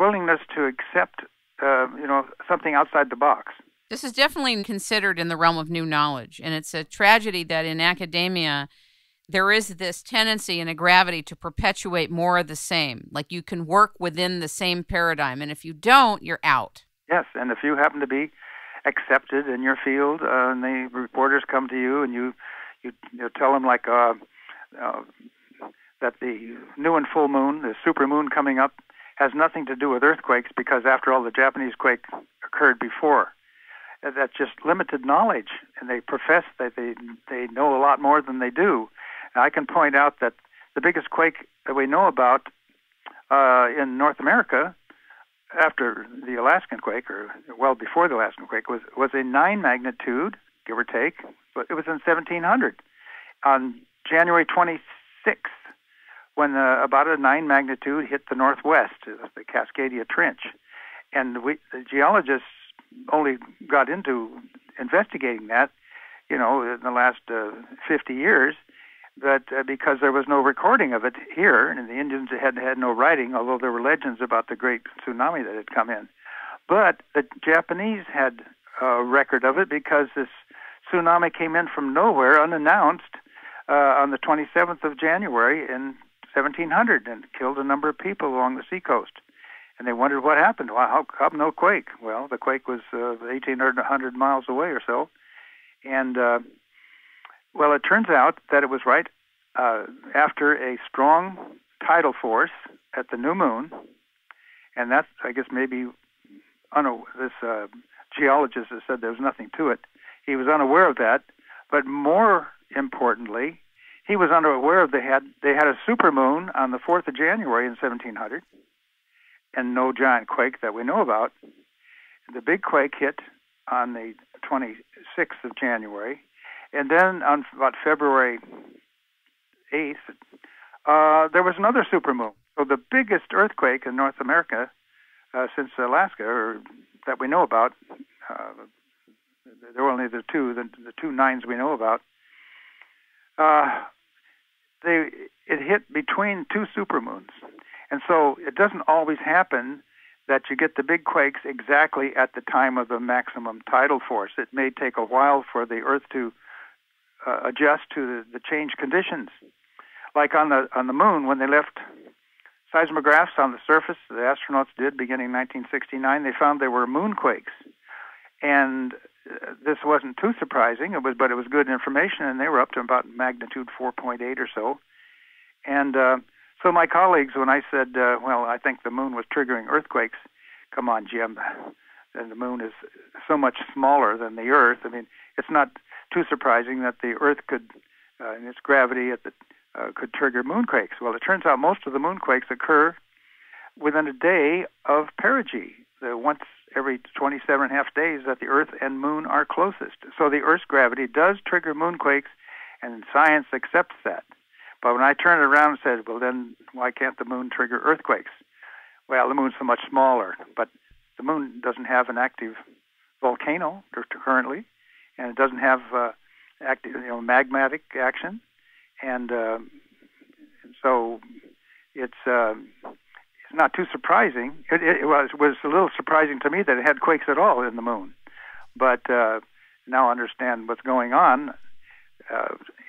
willingness to accept, something outside the box. This is definitely considered in the realm of new knowledge, and it's a tragedy that in academia there is this tendency and a gravity to perpetuate more of the same. Like you can work within the same paradigm, and if you don't, you're out. Yes, and if you happen to be accepted in your field, and the reporters come to you, and you tell them that the new and full moon, the supermoon coming up, has nothing to do with earthquakes because, after all, the Japanese quake occurred before. That's just limited knowledge, and they profess that they know a lot more than they do. I can point out that the biggest quake that we know about in North America after the Alaskan quake, or well before the Alaskan quake, was a 9 magnitude, give or take, but it was in 1700 on January 26th, when about a 9 magnitude hit the northwest, the Cascadia Trench. And the geologists only got into investigating that, in the last 50 years, but because there was no recording of it here, and the Indians had no writing, although there were legends about the great tsunami that had come in. But the Japanese had a record of it because this tsunami came in from nowhere, unannounced, on the 27th of January in 1700 and killed a number of people along the seacoast. And they wondered what happened. Well, how come no quake? Well, the quake was 1,800 miles away or so. And, it turns out that it was right after a strong tidal force at the new moon. And that's, I guess, maybe this geologist has said there was nothing to it. He was unaware of that. But more importantly, he was unaware of they had a supermoon on the 4th of January in 1700, and no giant quake that we know about. The big quake hit on the 26th of January, and then on about February 8th, there was another supermoon. So the biggest earthquake in North America since Alaska, or that we know about, there were only the two 9s we know about. It hit between two supermoons. And so it doesn't always happen that you get the big quakes exactly at the time of the maximum tidal force. It may take a while for the Earth to adjust to the changed conditions. Like on the moon, when they left seismographs on the surface, the astronauts did beginning in 1969, they found there were moonquakes. And this wasn't too surprising, but it was good information, and they were up to about magnitude 4.8 or so. And so my colleagues, when I said, I think the moon was triggering earthquakes, come on, Jim, and the moon is so much smaller than the Earth. I mean, it's not too surprising that the Earth could, in its gravity, could trigger moonquakes. Well, it turns out most of the moonquakes occur within a day of perigee, once every 27 and a half days that the Earth and Moon are closest. So the Earth's gravity does trigger moonquakes, and science accepts that. But when I turned it around and said, well, then why can't the Moon trigger earthquakes? Well, the Moon's so much smaller, but the Moon doesn't have an active volcano currently, and it doesn't have active, magmatic action, and so it's not too surprising. It was a little surprising to me that it had quakes at all in the Moon, but now I understand what's going on,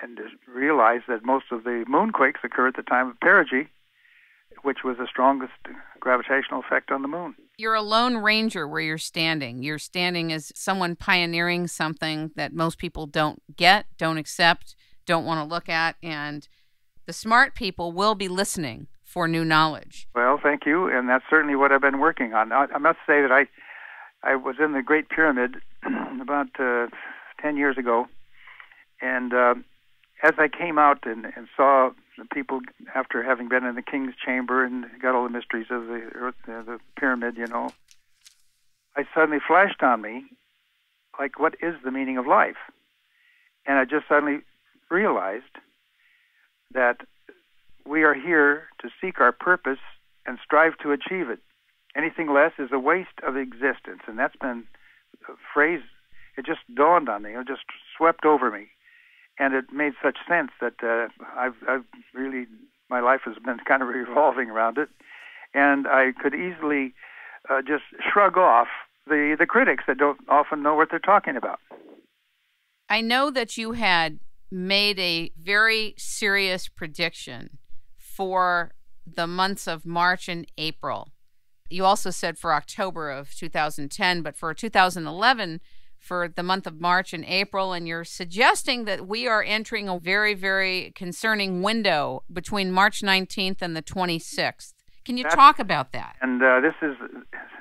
and realize that most of the moonquakes occur at the time of perigee, which was the strongest gravitational effect on the Moon. You're a lone ranger where you're standing. You're standing as someone pioneering something that most people don't get, don't accept, don't want to look at, and the smart people will be listening for new knowledge. Well, thank you, and that's certainly what I've been working on. I must say that I was in the Great Pyramid about 10 years ago, and as I came out and saw the people, after having been in the King's Chamber and got all the mysteries of the Earth, the pyramid, I suddenly flashed on me, like, what is the meaning of life? And I just suddenly realized that we are here to seek our purpose and strive to achieve it. Anything less is a waste of existence. And that's been a phrase, it just dawned on me, it just swept over me. And it made such sense that I've really, my life has been kind of revolving around it. and I could easily just shrug off the critics that don't often know what they're talking about. I know that you had made a very serious prediction for the months of March and April. You also said for October of 2010, but for 2011, for the month of March and April, and you're suggesting that we are entering a very, very concerning window between March 19th and the 26th. Can you talk about that? And this is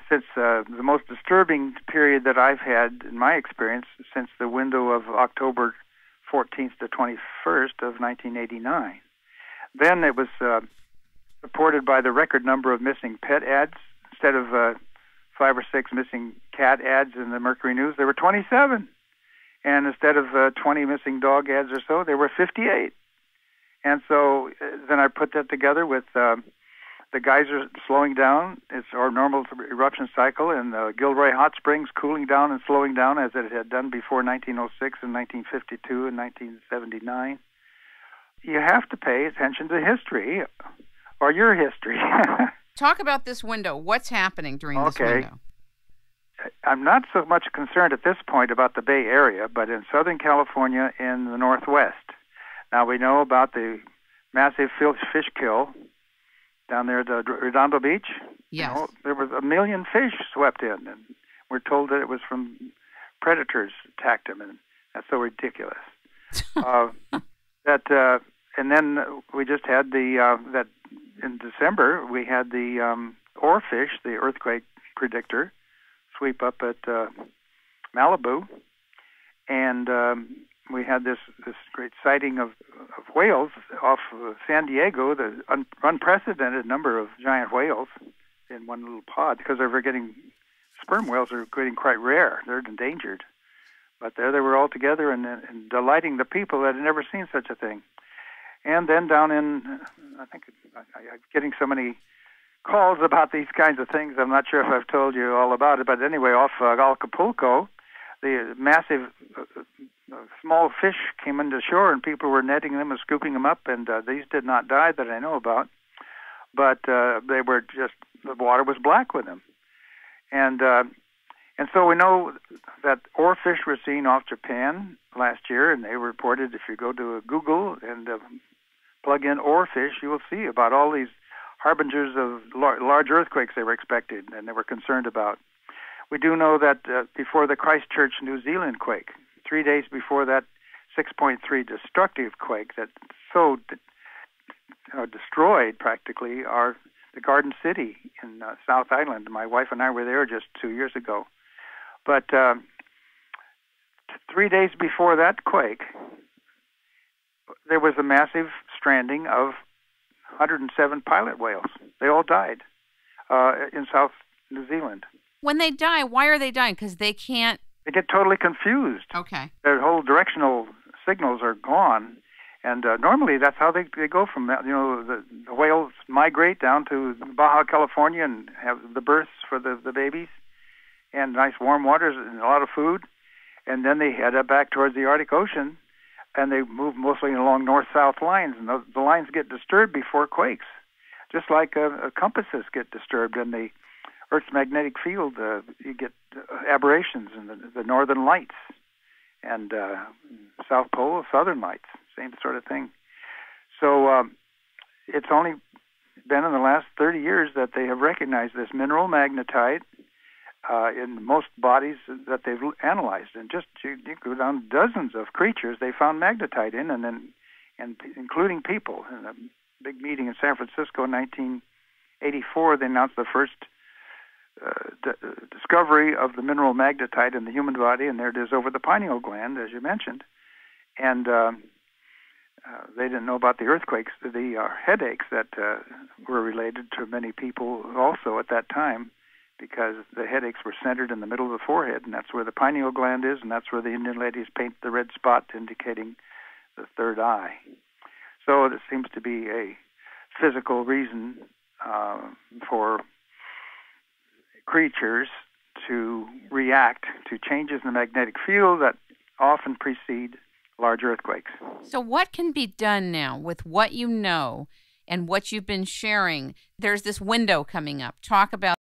since the most disturbing period that I've had in my experience since the window of October 14th to 21st of 1989. Then it was reported by the record number of missing pet ads. Instead of 5 or 6 missing cat ads in the Mercury News, there were 27. And instead of 20 missing dog ads or so, there were 58. And so then I put that together with the geyser slowing down, it's our normal eruption cycle, and the Gilroy Hot Springs cooling down and slowing down as it had done before 1906 and 1952 and 1979. You have to pay attention to history, or your history. Talk about this window. What's happening during this window? I'm not so much concerned at this point about the Bay Area, but in Southern California in the Northwest. Now, we know about the massive fish kill down there at Redondo Beach. Yes. You know, there was 1 million fish swept in, and we're told that it was from predators attacked them, and that's so ridiculous. And then we just had that in December, we had the oarfish, the earthquake predictor, sweep up at Malibu, and we had this great sighting of whales off San Diego, the unprecedented number of giant whales in one little pod, because sperm whales are getting quite rare. They're endangered. But there they were all together and delighting the people that had never seen such a thing. And then down in, I think I'm getting so many calls about these kinds of things, I'm not sure if I've told you all about it, but anyway, off Acapulco, the massive small fish came into shore, and people were netting them and scooping them up, and these did not die that I know about, but they were just, the water was black with them. And so we know that oarfish were seen off Japan last year, and they reported, if you go to Google and plug in oarfish, you will see about all these harbingers of large earthquakes they were expected and they were concerned about. We do know that before the Christchurch, New Zealand quake, 3 days before that 6.3 destructive quake that so destroyed practically the Garden City in South Island. My wife and I were there just 2 years ago. But 3 days before that quake, there was a massive stranding of 107 pilot whales. They all died in South New Zealand. When they die, why are they dying? Because they can't... They get totally confused. Okay. Their whole directional signals are gone. And normally that's how they go from that. You know, the whales migrate down to Baja California and have the births for the babies and nice warm waters and a lot of food. And then they head up back towards the Arctic Ocean, and they move mostly along north-south lines. And the lines get disturbed before quakes, just like compasses get disturbed in the Earth's magnetic field. You get aberrations in the northern lights and South Pole, southern lights, same sort of thing. So it's only been in the last 30 years that they have recognized this mineral magnetite in most bodies that they've analyzed. And just you go down dozens of creatures they found magnetite in, and including people. In a big meeting in San Francisco in 1984, they announced the first discovery of the mineral magnetite in the human body, and there it is over the pineal gland, as you mentioned. And they didn't know about the earthquakes, the headaches that were related to many people also at that time, because the headaches were centered in the middle of the forehead, and that's where the pineal gland is, and that's where the Indian ladies paint the red spot indicating the third eye. So there seems to be a physical reason for creatures to react to changes in the magnetic field that often precede large earthquakes. So what can be done now with what you know and what you've been sharing. There's this window coming up. Talk about